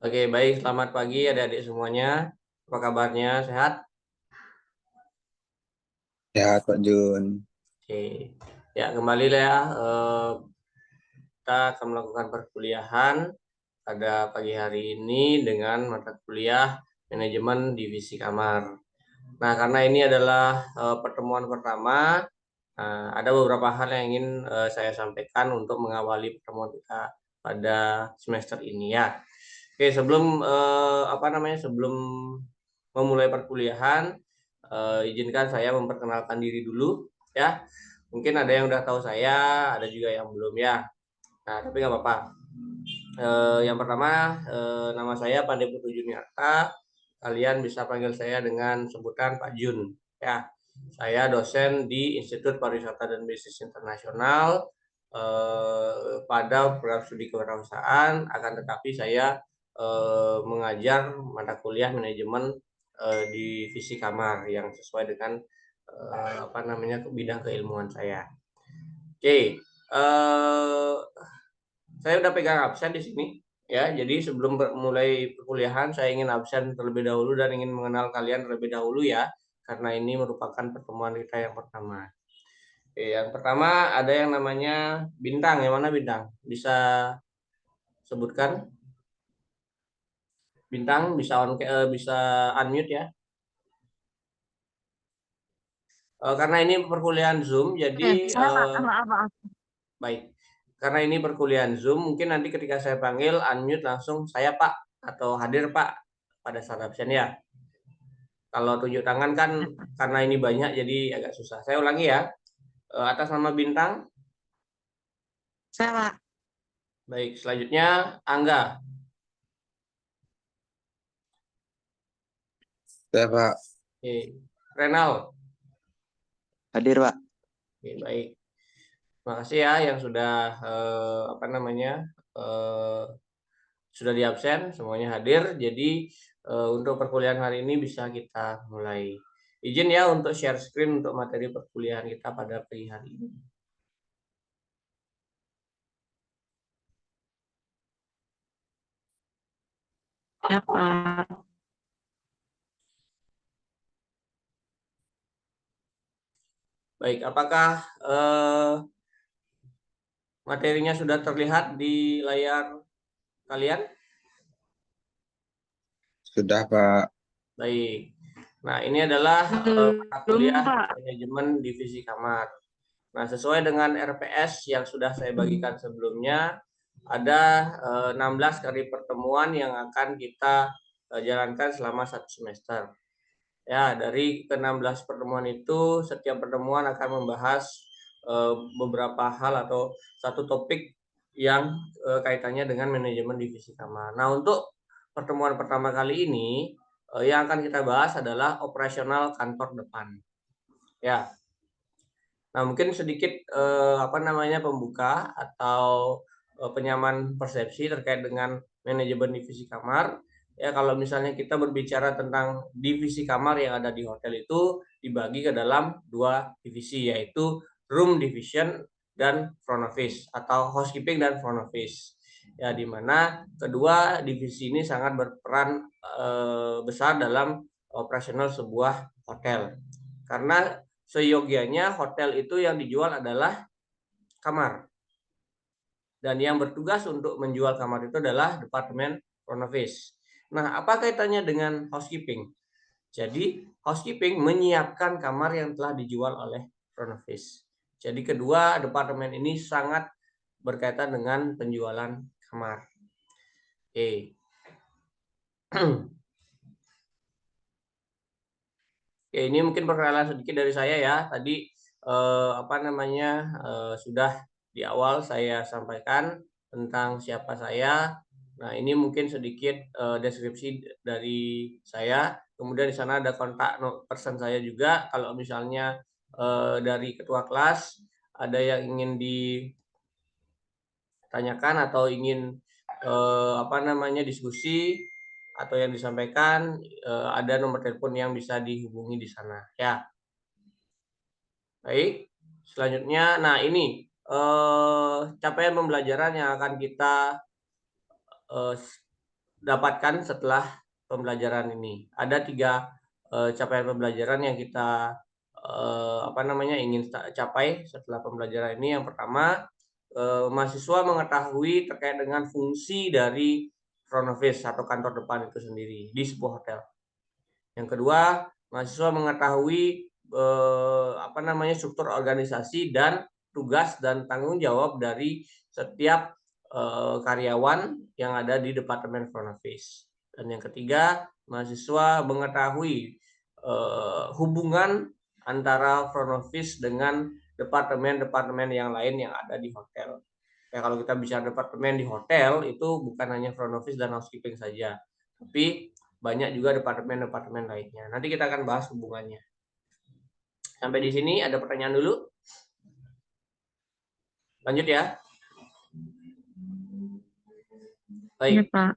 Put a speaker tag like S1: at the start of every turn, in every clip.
S1: Oke, baik. Selamat pagi adik-adik semuanya. Apa kabarnya? Sehat? Sehat, Apa kabarnya? Sehat?
S2: Ya, Pak Jun.
S1: Oke. Ya, kembali lah ya. Kita akan melakukan perkuliahan pada pagi hari ini dengan mata kuliah manajemen divisi kamar. Nah, karena ini adalah pertemuan pertama, ada beberapa hal yang ingin saya sampaikan untuk mengawali pertemuan kita pada semester ini ya. Oke, sebelum memulai perkuliahan, izinkan saya memperkenalkan diri dulu ya. Mungkin ada yang udah tahu saya, ada juga yang belum ya. Nah, tapi nggak apa-apa. Yang pertama, nama saya Pandey Putu Juniarta. Kalian bisa panggil saya dengan sebutan Pak Jun ya. Saya dosen di Institut Pariwisata dan Bisnis Internasional pada program studi kewirausahaan. Akan tetapi saya mengajar mata kuliah manajemen di divisi kamar yang sesuai dengan bidang keilmuan saya. Oke, saya udah pegang absen di sini ya. Jadi sebelum mulai perkuliahan saya ingin absen terlebih dahulu dan ingin mengenal kalian terlebih dahulu ya, karena ini merupakan pertemuan kita yang pertama. Oke, yang pertama ada yang namanya Bintang. Yang mana Bintang? Bisa sebutkan? Bintang bisa unmute ya. Karena ini perkuliahan Zoom, jadi
S3: Saya maaf.
S1: baik. Karena ini perkuliahan Zoom, mungkin nanti ketika saya panggil unmute langsung saya Pak atau hadir Pak pada saat absen ya. Kalau tunjuk tangan kan karena ini banyak jadi agak susah. Saya ulangi ya. Atas nama Bintang.
S3: Saya Pak.
S1: Baik, selanjutnya Angga.
S2: Ya, Pak.
S1: Oke. Renal.
S2: Hadir, Pak.
S1: Oke, baik. Terima kasih ya yang sudah eh, sudah di absen, semuanya hadir. Jadi untuk perkuliahan hari ini bisa kita mulai. Izin ya untuk share screen untuk materi perkuliahan kita pada pagi hari ini.
S3: Ya, Pak.
S1: Baik, apakah materinya sudah terlihat di layar kalian?
S2: Sudah, Pak.
S1: Baik. Nah, ini adalah mata
S3: Belum,
S1: kuliah
S3: Pak.
S1: manajemen divisi kamar. Nah, sesuai dengan RPS yang sudah saya bagikan sebelumnya, ada 16 kali pertemuan yang akan kita jalankan selama satu semester. Ya, dari ke-16 pertemuan itu, setiap pertemuan akan membahas beberapa hal atau satu topik yang kaitannya dengan manajemen divisi kamar. Nah, untuk pertemuan pertama kali ini, yang akan kita bahas adalah operasional kantor depan. Ya, nah mungkin sedikit pembuka atau penyaman persepsi terkait dengan manajemen divisi kamar. Ya, kalau misalnya kita berbicara tentang divisi kamar yang ada di hotel itu dibagi ke dalam dua divisi, yaitu room division dan front office atau housekeeping dan front office. Ya, di mana kedua divisi ini sangat berperan besar dalam operasional sebuah hotel. Karena seyogianya hotel itu yang dijual adalah kamar. Dan yang bertugas untuk menjual kamar itu adalah departemen front office. Nah, apa kaitannya dengan housekeeping? Jadi, housekeeping menyiapkan kamar yang telah dijual oleh front office. Jadi, kedua departemen ini sangat berkaitan dengan penjualan kamar. Oke. Oke, ini mungkin perkenalan sedikit dari saya ya. Tadi sudah di awal saya sampaikan tentang siapa saya. Nah, ini mungkin sedikit deskripsi dari saya. Kemudian di sana ada kontak person saya juga. Kalau misalnya dari ketua kelas ada yang ingin ditanyakan atau ingin diskusi atau yang disampaikan, ada nomor telepon yang bisa dihubungi di sana ya. Baik, selanjutnya, nah ini capaian pembelajaran yang akan kita dapatkan setelah pembelajaran ini. Ada 3 capaian pembelajaran yang kita ingin capai setelah pembelajaran ini. Yang pertama, mahasiswa mengetahui terkait dengan fungsi dari front office atau kantor depan itu sendiri di sebuah hotel. Yang kedua, mahasiswa mengetahui struktur organisasi dan tugas dan tanggung jawab dari setiap karyawan yang ada di departemen front office. Dan yang ketiga, mahasiswa mengetahui hubungan antara front office dengan departemen-departemen yang lain yang ada di hotel. Ya, kalau kita bicara departemen di hotel itu bukan hanya front office dan housekeeping saja, tapi banyak juga departemen-departemen lainnya. Nanti kita akan bahas hubungannya. Sampai di sini ada pertanyaan dulu? Lanjut ya.
S3: Iya,
S1: Baik.
S3: Pak.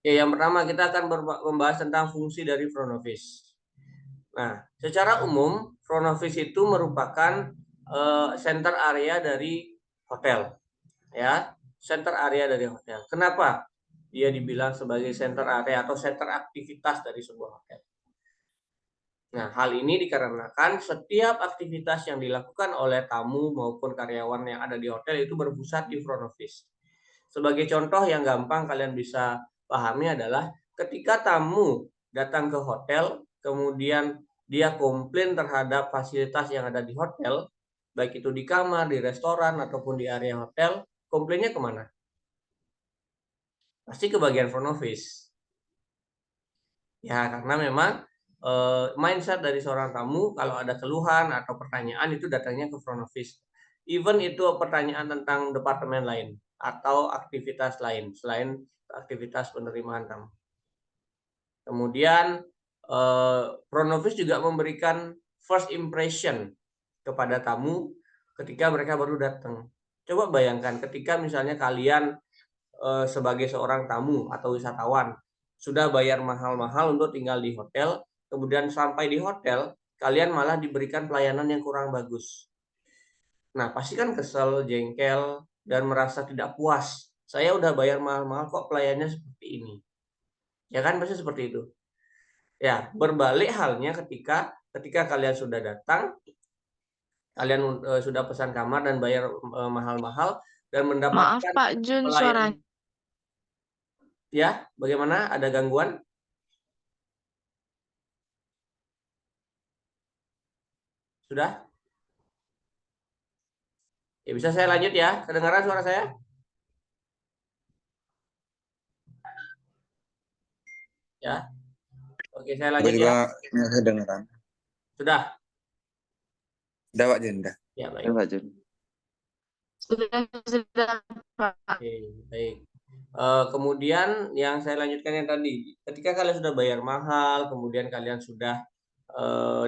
S1: Ya, yang pertama kita akan membahas tentang fungsi dari front office. Nah, secara umum front office itu merupakan center area dari hotel. Ya, center area dari hotel. Kenapa dia dibilang sebagai center area atau center aktivitas dari sebuah hotel? Nah, hal ini dikarenakan setiap aktivitas yang dilakukan oleh tamu maupun karyawan yang ada di hotel itu berpusat di front office. Sebagai contoh yang gampang kalian bisa pahami adalah ketika tamu datang ke hotel, kemudian dia komplain terhadap fasilitas yang ada di hotel, baik itu di kamar, di restoran, ataupun di area hotel, komplainnya kemana? Pasti ke bagian front office. Ya, karena memang mindset dari seorang tamu kalau ada keluhan atau pertanyaan itu datangnya ke front office. Even itu pertanyaan tentang departemen lain atau aktivitas lain selain aktivitas penerimaan tamu. Kemudian front office juga memberikan first impression kepada tamu ketika mereka baru datang. Coba bayangkan ketika misalnya kalian sebagai seorang tamu atau wisatawan sudah bayar mahal-mahal untuk tinggal di hotel, kemudian sampai di hotel, kalian malah diberikan pelayanan yang kurang bagus. Nah, pasti kan kesel, jengkel, dan merasa tidak puas. Saya udah bayar mahal-mahal kok pelayanannya seperti ini. Ya kan, pasti seperti itu. Ya, berbalik halnya ketika kalian sudah datang, kalian sudah pesan kamar dan bayar mahal-mahal dan
S3: Maaf,
S1: mendapatkan
S3: Pak Jun,
S1: pelayanan.
S3: suaranya.
S1: Ya, bagaimana? Ada gangguan? Sudah? Ya, bisa saya lanjut ya? Kedengaran suara saya? Ya. Oke, saya
S2: Gue
S1: lanjut ya.
S2: juga nggak kedengeran.
S1: Sudah?
S2: Udah Pak Jun, udah.
S1: Ya, baik.
S2: Udah Pak Jun.
S3: Sudah, Pak.
S1: Oke, baik. Kemudian yang saya lanjutkan yang tadi, ketika kalian sudah bayar mahal, kemudian kalian sudah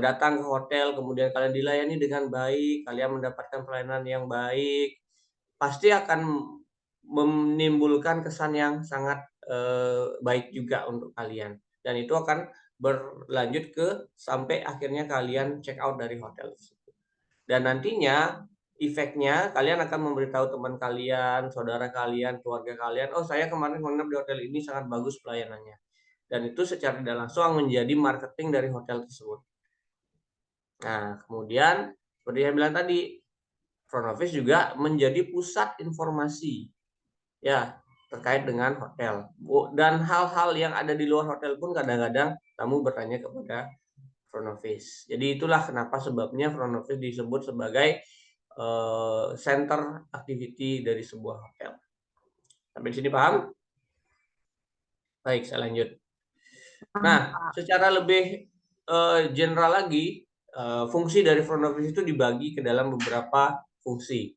S1: datang ke hotel, kemudian kalian dilayani dengan baik, kalian mendapatkan pelayanan yang baik, pasti akan menimbulkan kesan yang sangat baik juga untuk kalian. Dan itu akan berlanjut ke sampai akhirnya kalian check out dari hotel. Dan nantinya efeknya kalian akan memberitahu teman kalian, saudara kalian, keluarga kalian, oh saya kemarin menginap di hotel ini sangat bagus pelayanannya. Dan itu secara tidak langsung menjadi marketing dari hotel tersebut. Nah, kemudian seperti yang bilang tadi, front office juga menjadi pusat informasi ya terkait dengan hotel. Dan hal-hal yang ada di luar hotel pun kadang-kadang tamu bertanya kepada front office. Jadi itulah kenapa sebabnya front office disebut sebagai center activity dari sebuah hotel. Sampai di sini paham? Baik, saya lanjut. Nah, secara lebih general lagi, fungsi dari front office itu dibagi ke dalam beberapa fungsi.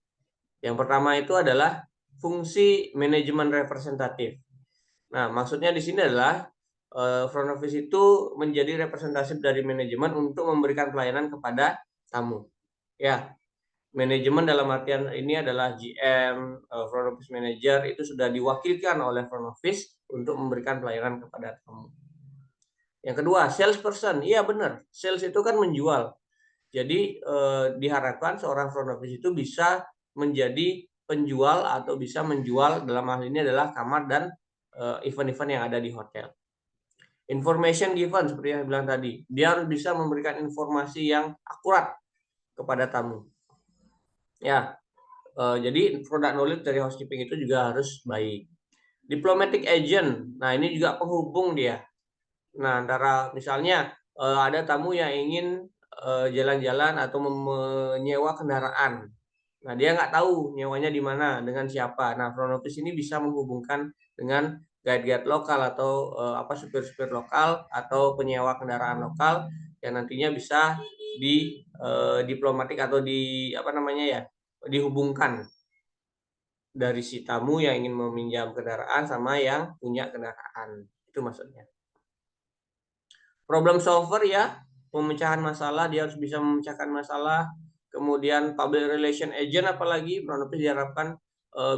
S1: Yang pertama itu adalah fungsi manajemen representatif. Nah, maksudnya di sini adalah front office itu menjadi representatif dari manajemen untuk memberikan pelayanan kepada tamu. Ya, manajemen dalam artian ini adalah GM, front office manager itu sudah diwakilkan oleh front office untuk memberikan pelayanan kepada tamu. Yang kedua, salesperson. Iya benar, sales itu kan menjual. Jadi diharapkan seorang front office itu bisa menjadi penjual atau bisa menjual, dalam hal ini adalah kamar dan event-event yang ada di hotel. Information given seperti yang saya bilang tadi, dia harus bisa memberikan informasi yang akurat kepada tamu. Ya, jadi product knowledge dari housekeeping itu juga harus baik. Diplomatic agent, nah ini juga penghubung dia. Nah, antara misalnya ada tamu yang ingin jalan-jalan atau menyewa kendaraan. Nah, dia nggak tahu nyewanya di mana, dengan siapa. Nah, front office ini bisa menghubungkan dengan guide-guide lokal atau supir-supir lokal atau penyewa kendaraan lokal yang nantinya bisa di diplomatik atau dihubungkan dari si tamu yang ingin meminjam kendaraan sama yang punya kendaraan. Itu maksudnya. Problem solver ya, pemecahan masalah, dia harus bisa memecahkan masalah. Kemudian public relation agent, apalagi front office diharapkan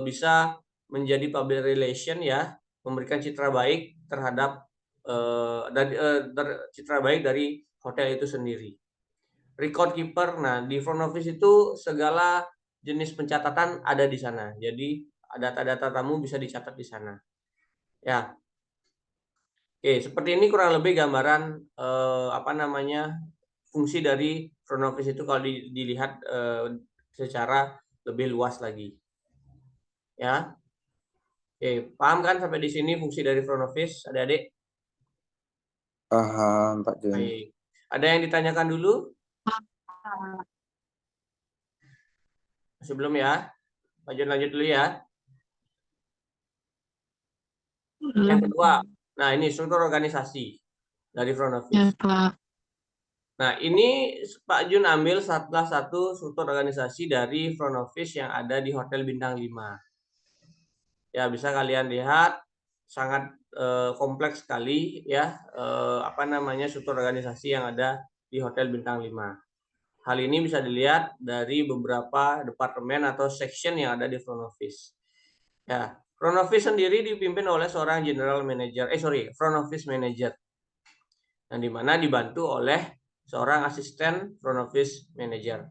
S1: bisa menjadi public relation ya, memberikan citra baik terhadap citra baik dari hotel itu sendiri. Record keeper, nah di front office itu segala jenis pencatatan ada di sana. Jadi data-data tamu bisa dicatat di sana. Ya. Oke, seperti ini kurang lebih gambaran fungsi dari front office itu kalau dilihat secara lebih luas lagi. Ya. Oke, paham kan sampai di sini fungsi dari front office, adik-adik?
S2: Paham, Pak Jun.
S1: Baik. Ada yang ditanyakan dulu? Masih belum ya? Pak Jun lanjut dulu ya. Yang kedua, nah ini struktur organisasi dari front office.
S3: Ya, Pak.
S1: Nah, ini Pak Jun ambil salah satu struktur organisasi dari front office yang ada di Hotel Bintang 5. Ya, bisa kalian lihat sangat kompleks sekali ya struktur organisasi yang ada di Hotel Bintang 5. Hal ini bisa dilihat dari beberapa departemen atau section yang ada di front office. Ya, front office sendiri dipimpin oleh seorang front office manager. Yang dimana dibantu oleh seorang asisten front office manager.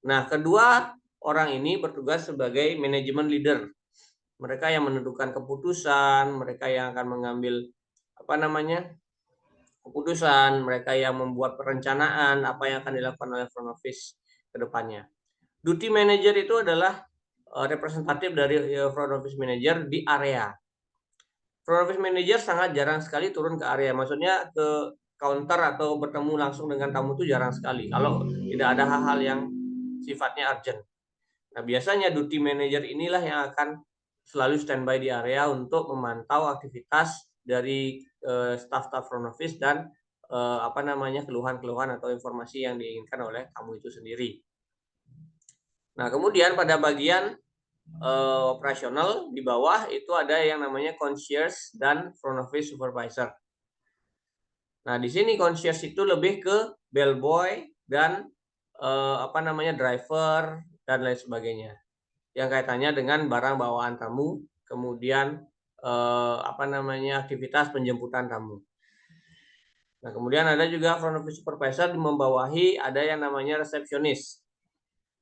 S1: Nah, kedua orang ini bertugas sebagai manajemen leader. Mereka yang menentukan keputusan, mereka yang akan mengambil keputusan, mereka yang membuat perencanaan apa yang akan dilakukan oleh front office ke depannya. Duty manager itu adalah representatif dari front office manager di area. Front office manager sangat jarang sekali turun ke area, maksudnya ke counter atau bertemu langsung dengan tamu itu jarang sekali kalau tidak ada hal-hal yang sifatnya urgent. Nah, biasanya duty manager inilah yang akan selalu standby di area untuk memantau aktivitas dari staff-staff front office dan keluhan-keluhan atau informasi yang diinginkan oleh tamu itu sendiri. Nah, kemudian pada bagian operasional di bawah itu ada yang namanya concierge dan front office supervisor. Nah, di sini concierge itu lebih ke bellboy dan driver dan lain sebagainya. Yang kaitannya dengan barang bawaan tamu, kemudian aktivitas penjemputan tamu. Nah, kemudian ada juga front office supervisor membawahi ada yang namanya resepsionis.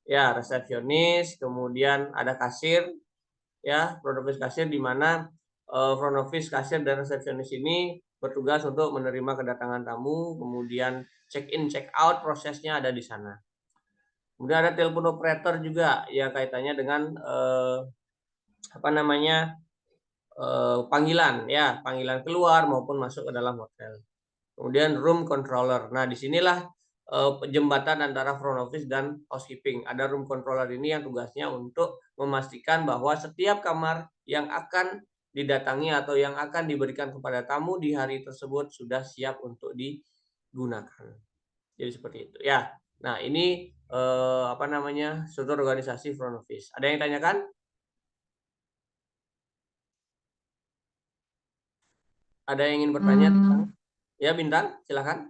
S1: Ya, resepsionis, kemudian ada kasir, ya, front office kasir di mana front office kasir dan resepsionis ini bertugas untuk menerima kedatangan tamu, kemudian check in check out prosesnya ada di sana. Kemudian ada telepon operator juga yang kaitannya dengan panggilan keluar maupun masuk ke dalam hotel. Kemudian room controller. Nah, disinilah jembatan antara front office dan housekeeping. Ada room controller ini yang tugasnya untuk memastikan bahwa setiap kamar yang akan didatangi atau yang akan diberikan kepada tamu di hari tersebut sudah siap untuk digunakan. Jadi seperti itu ya. Nah, ini struktur organisasi front office. Ada yang tanyakan? Ada yang ingin bertanya tentang? Ya, Bintang, silakan.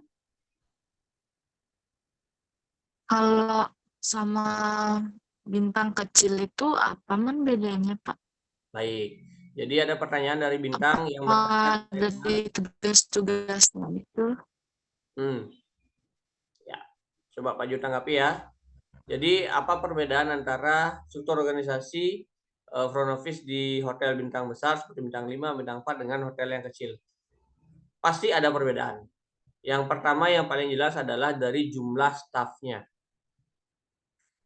S3: Kalau sama bintang kecil itu apa bedanya, Pak?
S1: Baik. Jadi ada pertanyaan dari Bintang yang bertanya
S3: dari tugas-tugasnya itu.
S1: Ya, coba Pak Ju tanggapi ya. Jadi apa perbedaan antara struktur organisasi front office di hotel bintang besar seperti bintang 5, bintang 4 dengan hotel yang kecil. Pasti ada perbedaan. Yang pertama yang paling jelas adalah dari jumlah stafnya.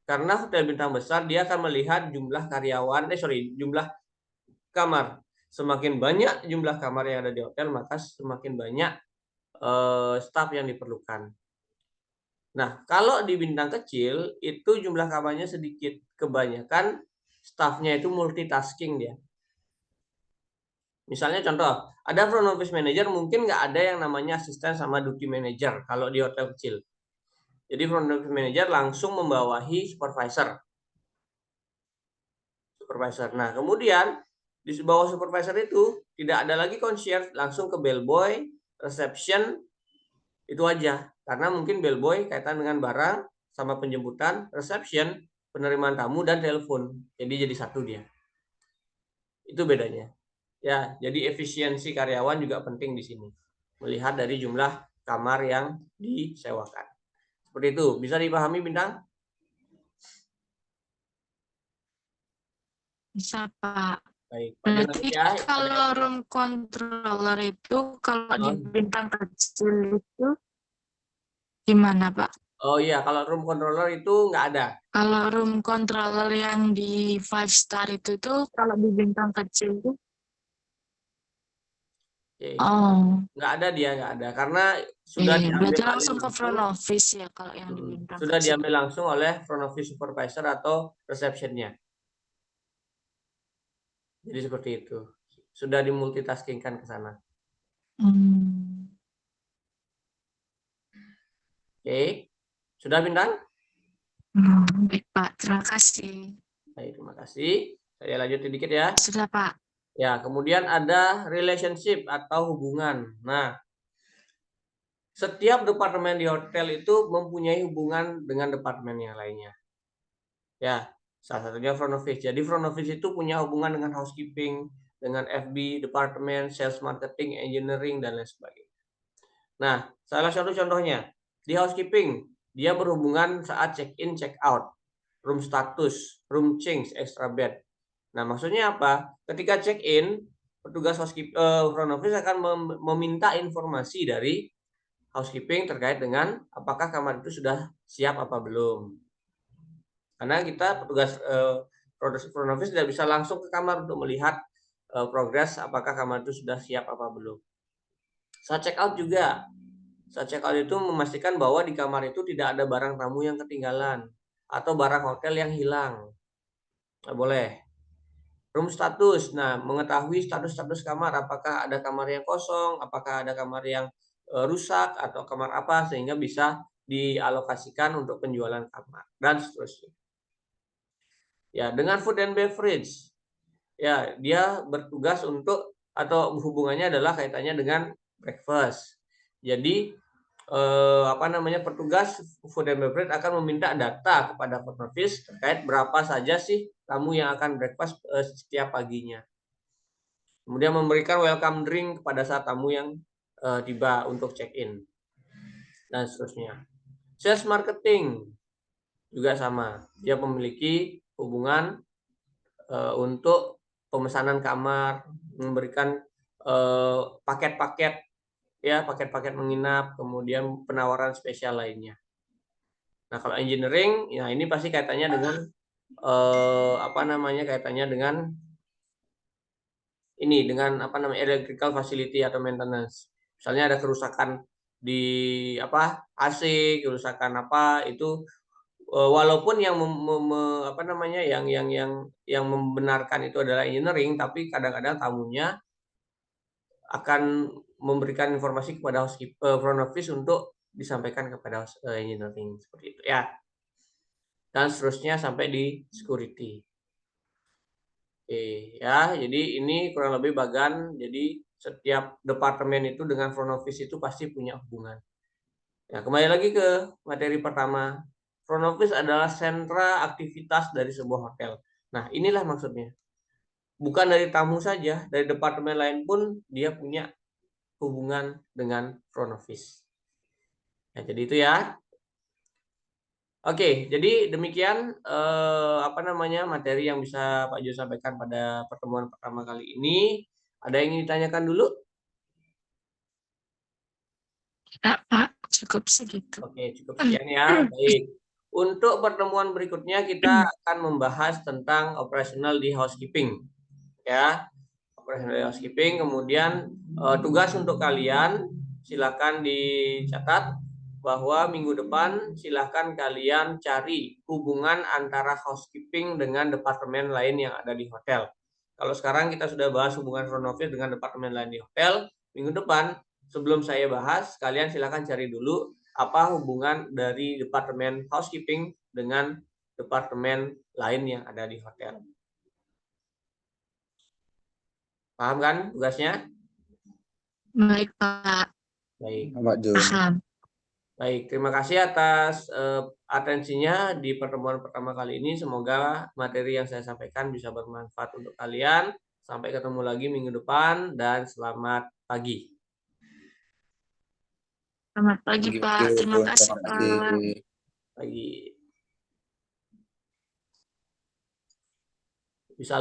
S1: Karena hotel bintang besar dia akan melihat jumlah karyawan, jumlah kamar. Semakin banyak jumlah kamar yang ada di hotel, maka semakin banyak staf yang diperlukan. Nah, kalau di bintang kecil itu jumlah kamarnya sedikit, kebanyakan stafnya itu multitasking dia. Misalnya contoh, ada front office manager mungkin nggak ada yang namanya asisten sama duty manager kalau di hotel kecil. Jadi front office manager langsung membawahi supervisor. Nah, kemudian di bawah supervisor itu tidak ada lagi concierge, langsung ke bellboy, reception, itu aja. Karena mungkin bellboy kaitan dengan barang sama penjemputan, reception, penerimaan tamu, dan telepon. Jadi satu dia. Itu bedanya. Ya, jadi efisiensi karyawan juga penting di sini. Melihat dari jumlah kamar yang disewakan. Seperti itu. Bisa dipahami, Bintang?
S3: Bisa, Pak.
S1: Baik.
S3: Berarti kalau room controller itu kalau di bintang kecil itu gimana, Pak?
S1: Oh iya, kalau room controller itu nggak ada.
S3: Kalau room controller yang di 5 star itu tuh kalau di bintang kecil itu
S1: nggak ada dia, nggak ada. Karena sudah diambil
S3: berarti langsung ke front office ya kalau yang di bintang
S1: sudah
S3: kecil.
S1: diambil langsung oleh front office supervisor atau receptionnya. Jadi seperti itu. Sudah dimultitaskingkan ke sana. Oke. Sudah, Bintang?
S3: Baik, Pak. Terima kasih.
S1: Baik, terima kasih. Saya lanjut sedikit ya.
S3: Sudah, Pak.
S1: Ya, kemudian ada relationship atau hubungan. Nah, setiap departemen di hotel itu mempunyai hubungan dengan departemen yang lainnya. Ya, salah satunya front office. Jadi front office itu punya hubungan dengan housekeeping, dengan FB, departemen, sales, marketing, engineering, dan lain sebagainya. Nah, salah satu contohnya, di housekeeping, dia berhubungan saat check-in, check-out, room status, room change, extra bed. Nah, maksudnya apa? Ketika check-in, petugas front office akan meminta informasi dari housekeeping terkait dengan apakah kamar itu sudah siap apa belum. Karena kita petugas front office tidak bisa langsung ke kamar untuk melihat progres apakah kamar itu sudah siap apa belum. Saat check out juga. Saat check out itu memastikan bahwa di kamar itu tidak ada barang tamu yang ketinggalan atau barang hotel yang hilang. Nggak boleh. Room status. Nah, mengetahui status-status kamar, apakah ada kamar yang kosong, apakah ada kamar yang rusak atau kamar apa sehingga bisa dialokasikan untuk penjualan kamar dan seterusnya. Ya, dengan food and beverage. Ya, dia bertugas untuk atau hubungannya adalah kaitannya dengan breakfast. Jadi petugas food and beverage akan meminta data kepada front office terkait berapa saja sih tamu yang akan breakfast setiap paginya. Kemudian memberikan welcome drink kepada saat tamu yang tiba untuk check-in dan seterusnya. Sales marketing juga sama. Dia memiliki hubungan untuk pemesanan kamar, memberikan paket-paket paket-paket menginap, kemudian penawaran spesial lainnya. Nah, kalau engineering, ya ini pasti kaitannya dengan kaitannya dengan electrical facility atau maintenance. Misalnya ada kerusakan di AC, kerusakan itu walaupun yang yang membenarkan itu adalah engineering, tapi kadang-kadang tamunya akan memberikan informasi kepada front office untuk disampaikan kepada engineering seperti itu ya. Dan seterusnya sampai di security. Oke ya, jadi ini kurang lebih bagan. Jadi setiap departemen itu dengan front office itu pasti punya hubungan. Ya, kembali lagi ke materi pertama. Front office adalah sentra aktivitas dari sebuah hotel. Nah, inilah maksudnya. Bukan dari tamu saja, dari departemen lain pun dia punya hubungan dengan front office. Ya, jadi itu ya. Oke, jadi demikian materi yang bisa Pak Jo sampaikan pada pertemuan pertama kali ini. Ada yang ingin ditanyakan dulu?
S3: Ya, Pak, cukup segitu.
S1: Oke, cukup sekian ya. Baik. Untuk pertemuan berikutnya kita akan membahas tentang operasional di housekeeping. Ya, operasional di housekeeping. Kemudian tugas untuk kalian silakan dicatat bahwa minggu depan silakan kalian cari hubungan antara housekeeping dengan departemen lain yang ada di hotel. Kalau sekarang kita sudah bahas hubungan front office dengan departemen lain di hotel, minggu depan sebelum saya bahas, kalian silakan cari dulu apa hubungan dari departemen housekeeping dengan departemen lain yang ada di hotel. Paham kan tugasnya?
S3: Baik, Pak.
S1: Baik.
S2: Pak Jo.
S3: Paham.
S1: Baik, terima kasih atas atensinya di pertemuan pertama kali ini. Semoga materi yang saya sampaikan bisa bermanfaat untuk kalian. Sampai ketemu lagi minggu depan dan selamat pagi.
S3: Selamat pagi, Pak. Terima kasih,
S2: Terima
S3: Pak.
S2: kasih.
S1: Pagi. Bisa